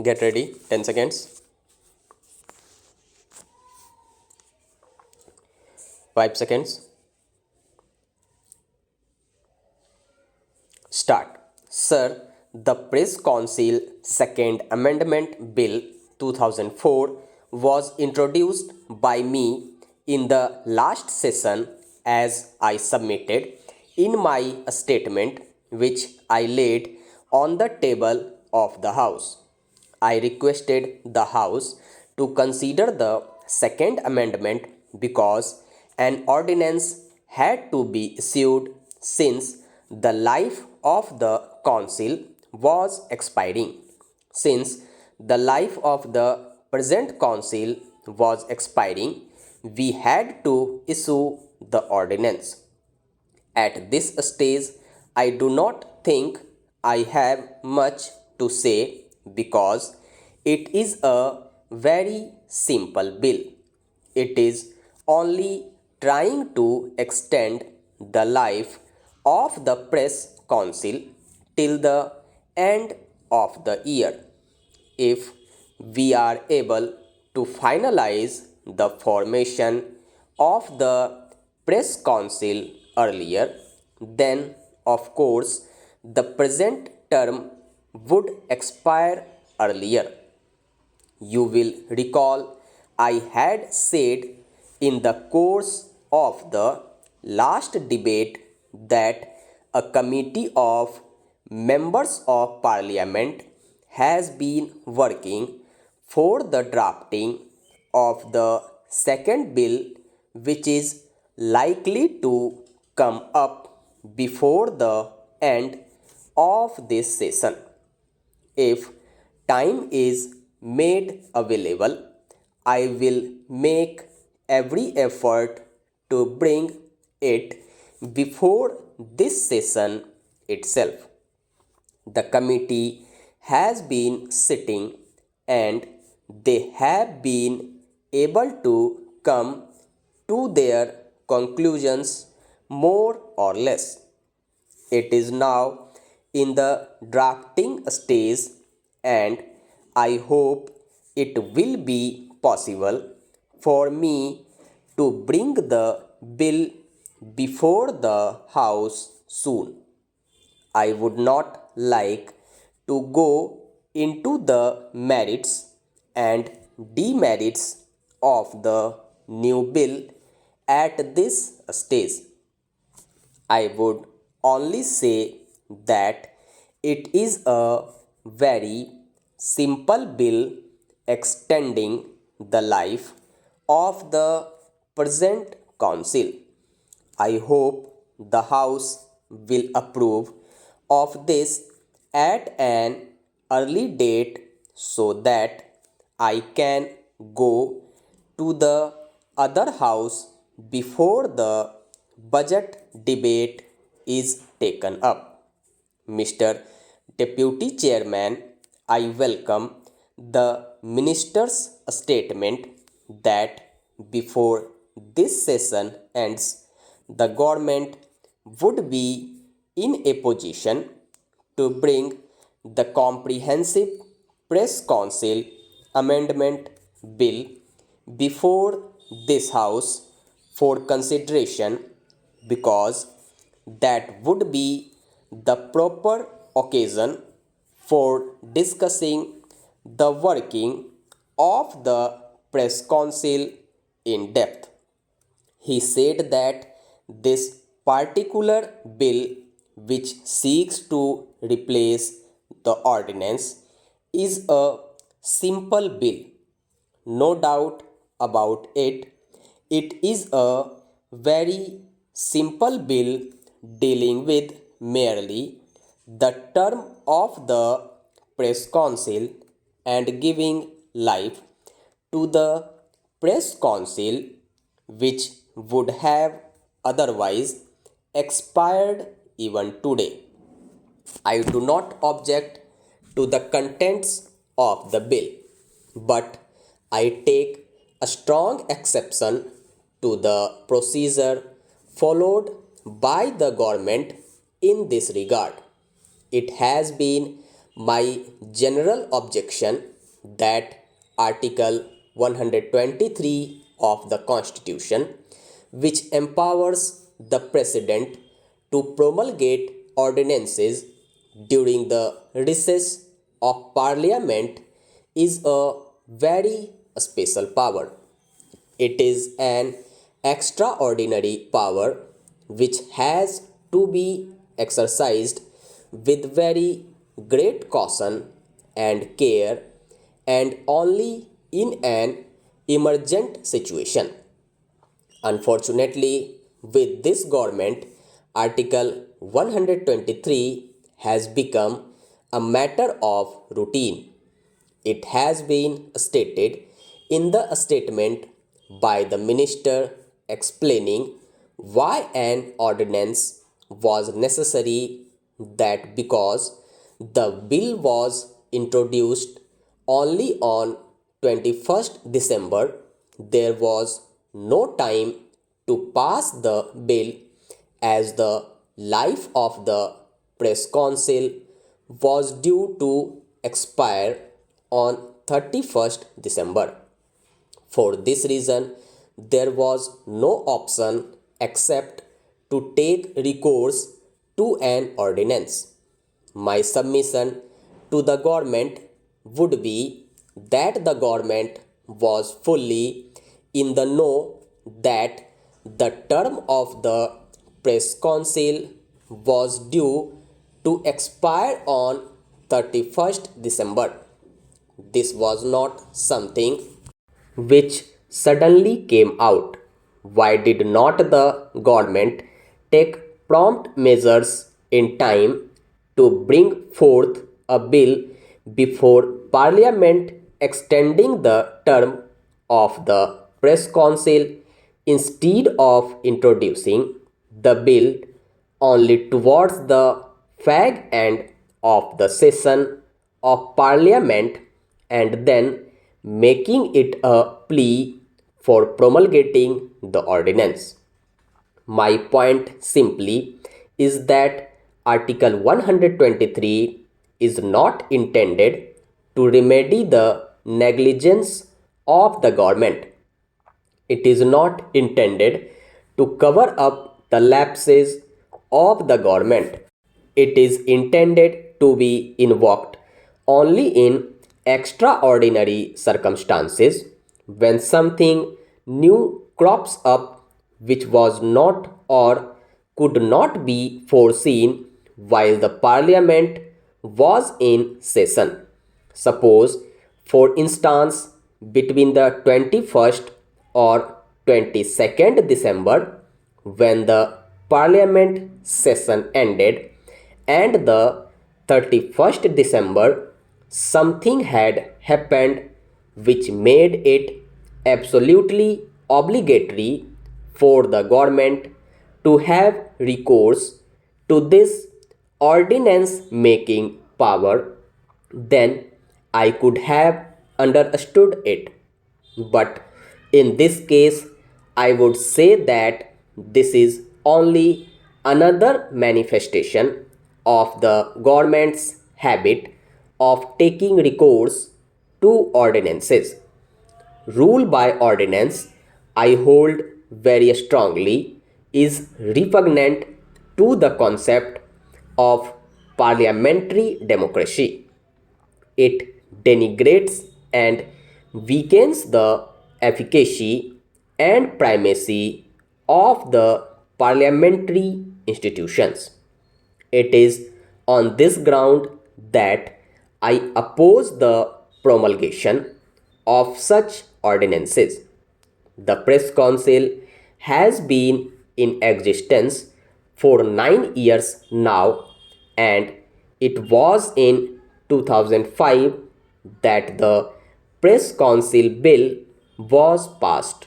Get ready, 10 seconds, 5 seconds, start. Sir, the Press Council Second Amendment Bill 2004 was introduced by me in the last session as I submitted in my statement which I laid on the table of the House. I requested the House to consider the Second Amendment because an ordinance had to be issued since the life of the Council was expiring. Since the life of the present Council was expiring, we had to issue the ordinance. At this stage, I do not think I have much to say because it is a very simple bill. It is only trying to extend the life of the press council till the end of the year. If we are able to finalize the formation of the press council earlier, then of course the present term would expire earlier. You will recall I had said in the course of the last debate that a committee of members of parliament has been working for the drafting of the second bill, which is likely to come up before the end of this session. If time is made available, I will make every effort to bring it before this session itself. The committee has been sitting and they have been able to come to their conclusions more or less. It is now in the drafting stage, and I hope it will be possible for me to bring the bill before the House soon. I would not like to go into the merits and demerits of the new bill at this stage. I would only say that it is a very simple bill extending the life of the present council. I hope the House will approve of this at an early date so that I can go to the other house before the budget debate is taken up. Mr. Deputy Chairman, I welcome the Minister's statement that before this session ends, the government would be in a position to bring the Comprehensive Press Council Amendment Bill before this House for consideration because that would be the proper occasion for discussing the working of the press council in depth. He said that this particular bill, which seeks to replace the ordinance, is a simple bill. No doubt about it. It is a very simple bill dealing with merely the term of the press council and giving life to the press council which would have otherwise expired even today. I do not object to the contents of the bill, but I take a strong exception to the procedure followed by the government in this regard. It has been My general objection that Article 123 of the Constitution, which empowers the President to promulgate ordinances during the recess of Parliament, is a very special power. It is an extraordinary power which has to be exercised with very great caution and care and only in an emergent situation. Unfortunately, with this government, Article 123 has become a matter of routine. It has been stated in the statement by the minister explaining why an ordinance was necessary, that because the bill was introduced only on 21st December, there was no time to pass the bill as the life of the press council was due to expire on 31st December. For this reason, there was no option except to take recourse to an ordinance. My submission to the government would be that the government was fully in the know that the term of the press council was due to expire on 31st December. This was not something which suddenly came out. Why did not the government take prompt measures in time to bring forth a bill before Parliament extending the term of the press council instead of introducing the bill only towards the fag end of the session of Parliament and then making it a plea for promulgating the ordinance? My point simply is that Article 123 is not intended to remedy the negligence of the government. It is not intended to cover up the lapses of the government. It is intended to be invoked only in extraordinary circumstances when something new crops up which was not or could not be foreseen while the parliament was in session. Suppose, for instance, between the 21st or 22nd December, when the parliament session ended, and the 31st December, something had happened which made it absolutely obligatory for the government to have recourse to this ordinance making power, then I could have understood it. But in this case, I would say that this is only another manifestation of the government's habit of taking recourse to ordinances. Rule by ordinance, I hold very strongly, is repugnant to the concept of parliamentary democracy. It denigrates and weakens the efficacy and primacy of the parliamentary institutions. It is on this ground that I oppose the promulgation of such ordinances. The Press Council has been in existence for 9 years now, and it was in 2005 that the Press Council Bill was passed.